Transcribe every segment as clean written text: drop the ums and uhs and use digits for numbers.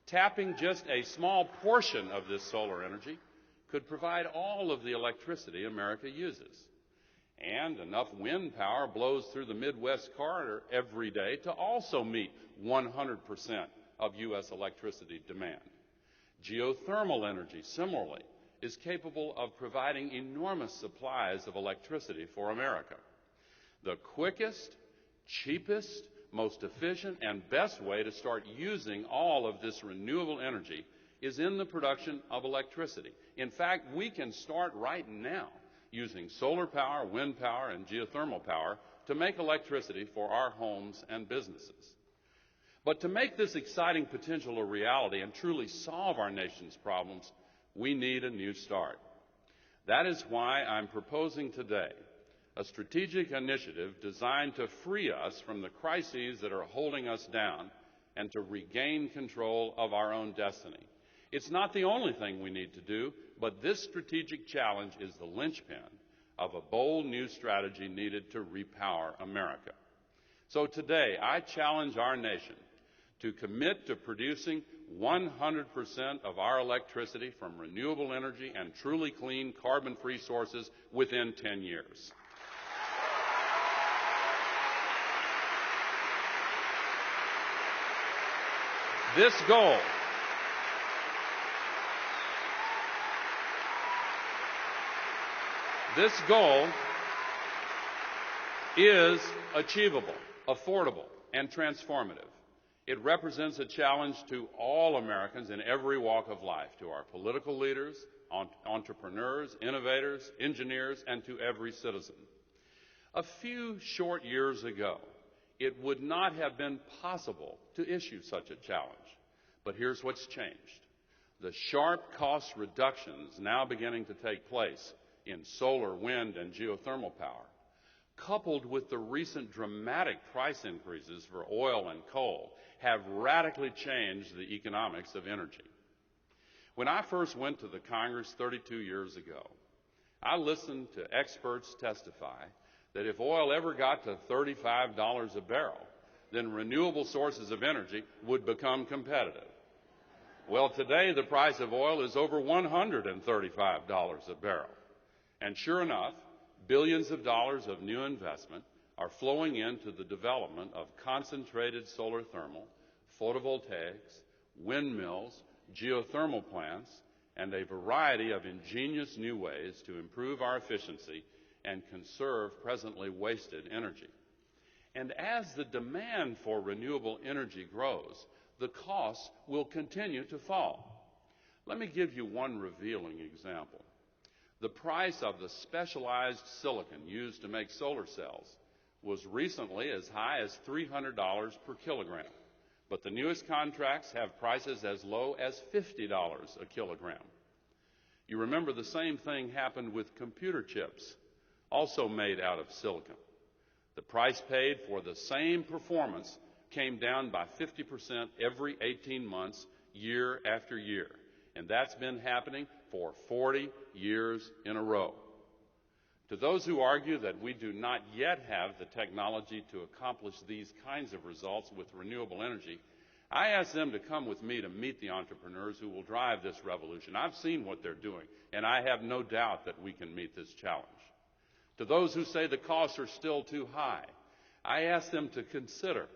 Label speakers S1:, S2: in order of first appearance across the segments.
S1: Tapping just a small portion of this solar energy could provide all of the electricity America uses. And enough wind power blows through the Midwest corridor every day to also meet 100% of U.S. electricity demand. Geothermal energy, similarly, is capable of providing enormous supplies of electricity for America. The quickest, cheapest, most efficient, and best way to start using all of this renewable energy is in the production of electricity. In fact, we can start right now using solar power, wind power, and geothermal power to make electricity for our homes and businesses. But to make this exciting potential a reality and truly solve our nation's problems, we need a new start. That is why I'm proposing today a strategic initiative designed to free us from the crises that are holding us down and to regain control of our own destiny. It's not the only thing we need to do, but this strategic challenge is the linchpin of a bold new strategy needed to repower America. So today, I challenge our nation to commit to producing 100% of our electricity from renewable energy and truly clean, carbon-free sources within 10 years. This goal is achievable, affordable, and transformative. It represents a challenge to all Americans in every walk of life, to our political leaders, entrepreneurs, innovators, engineers, and to every citizen. A few short years ago, it would not have been possible to issue such a challenge. But here's what's changed. The sharp cost reductions now beginning to take place in solar, wind, and geothermal power, coupled with the recent dramatic price increases for oil and coal, have radically changed the economics of energy. When I first went to the Congress 32 years ago, I listened to experts testify that if oil ever got to $35 a barrel, then renewable sources of energy would become competitive. Well, today the price of oil is over $135 a barrel. And sure enough, billions of dollars of new investment are flowing into the development of concentrated solar thermal, photovoltaics, windmills, geothermal plants, and a variety of ingenious new ways to improve our efficiency and conserve presently wasted energy. And as the demand for renewable energy grows, the costs will continue to fall. Let me give you one revealing example. The price of the specialized silicon used to make solar cells was recently as high as $300 per kilogram, but the newest contracts have prices as low as $50 a kilogram. You remember the same thing happened with computer chips, also made out of silicon. The price paid for the same performance came down by 50% every 18 months, year after year. And that's been happening for 40 years in a row. To those who argue that we do not yet have the technology to accomplish these kinds of results with renewable energy, I ask them to come with me to meet the entrepreneurs who will drive this revolution. I've seen what they're doing, and I have no doubt that we can meet this challenge. To those who say the costs are still too high, I ask them to consider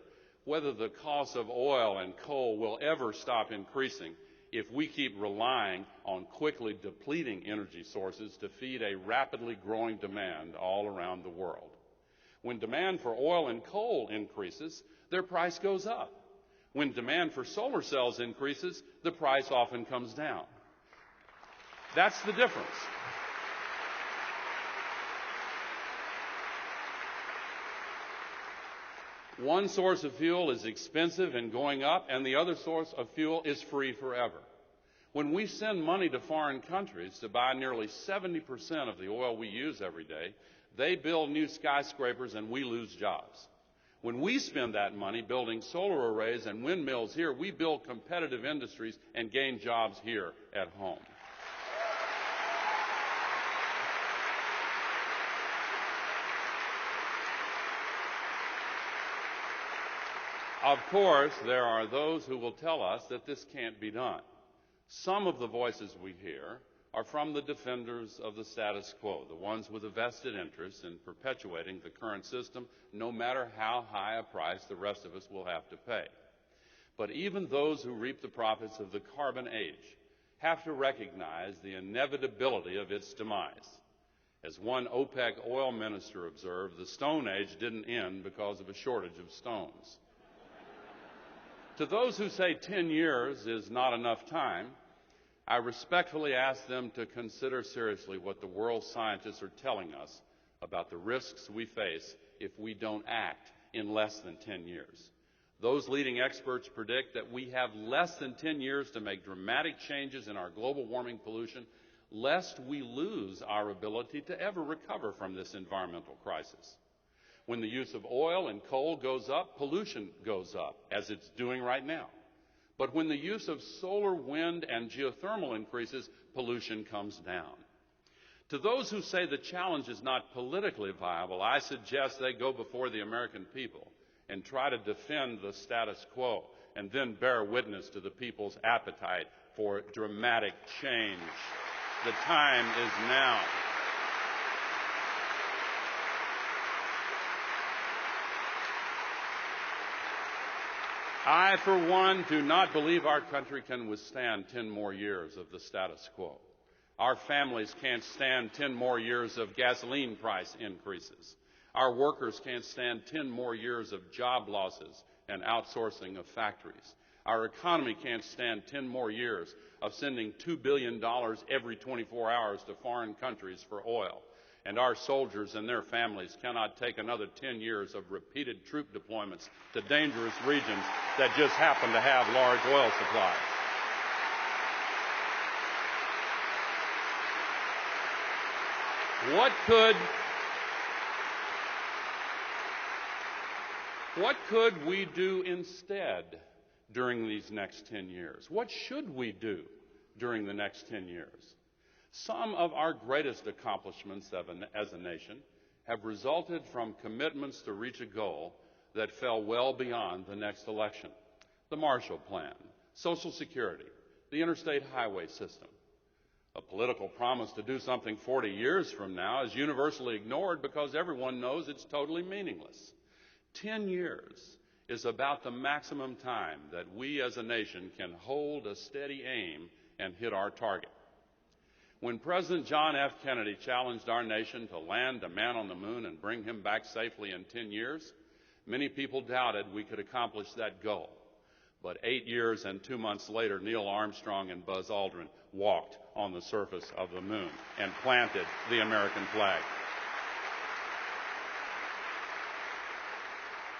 S1: whether the cost of oil and coal will ever stop increasing if we keep relying on quickly depleting energy sources to feed a rapidly growing demand all around the world. When demand for oil and coal increases, their price goes up. When demand for solar cells increases, the price often comes down. That's the difference. One source of fuel is expensive and going up, and the other source of fuel is free forever. When we send money to foreign countries to buy nearly 70% of the oil we use every day, they build new skyscrapers and we lose jobs. When we spend that money building solar arrays and windmills here, we build competitive industries and gain jobs here at home. Of course, there are those who will tell us that this can't be done. Some of the voices we hear are from the defenders of the status quo, the ones with a vested interest in perpetuating the current system, no matter how high a price the rest of us will have to pay. But even those who reap the profits of the carbon age have to recognize the inevitability of its demise. As one OPEC oil minister observed, the Stone Age didn't end because of a shortage of stones. To those who say 10 years is not enough time, I respectfully ask them to consider seriously what the world scientists are telling us about the risks we face if we don't act in less than 10 years. Those leading experts predict that we have less than 10 years to make dramatic changes in our global warming pollution, lest we lose our ability to ever recover from this environmental crisis. When the use of oil and coal goes up, pollution goes up, as it's doing right now. But when the use of solar, wind, and geothermal increases, pollution comes down. To those who say the challenge is not politically viable, I suggest they go before the American people and try to defend the status quo, and then bear witness to the people's appetite for dramatic change. The time is now. I, for one, do not believe our country can withstand 10 more years of the status quo. Our families can't stand 10 more years of gasoline price increases. Our workers can't stand 10 more years of job losses and outsourcing of factories. Our economy can't stand 10 more years of sending $2 billion every 24 hours to foreign countries for oil. And our soldiers and their families cannot take another 10 years of repeated troop deployments to dangerous regions that just happen to have large oil supplies. What could we do instead during these next 10 years? What should we do during the next 10 years? Some of our greatest accomplishments as a nation have resulted from commitments to reach a goal that fell well beyond the next election. The Marshall Plan, Social Security, the interstate highway system. A political promise to do something 40 years from now is universally ignored because everyone knows it's totally meaningless. 10 years is about the maximum time that we as a nation can hold a steady aim and hit our target. When President John F. Kennedy challenged our nation to land a man on the moon and bring him back safely in 10 years, many people doubted we could accomplish that goal. But 8 years and 2 months later, Neil Armstrong and Buzz Aldrin walked on the surface of the moon and planted the American flag.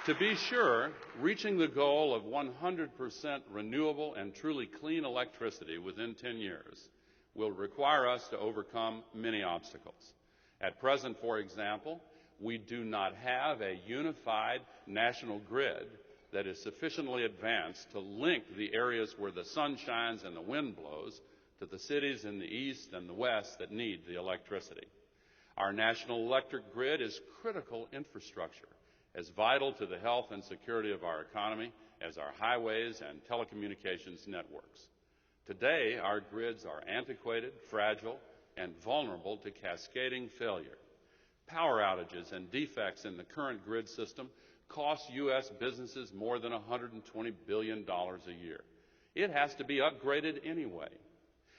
S1: To be sure, reaching the goal of 100% renewable and truly clean electricity within 10 years will require us to overcome many obstacles. At present, for example, we do not have a unified national grid that is sufficiently advanced to link the areas where the sun shines and the wind blows to the cities in the east and the west that need the electricity. Our national electric grid is critical infrastructure, as vital to the health and security of our economy as our highways and telecommunications networks. Today, our grids are antiquated, fragile, and vulnerable to cascading failure. Power outages and defects in the current grid system cost U.S. businesses more than $120 billion a year. It has to be upgraded anyway.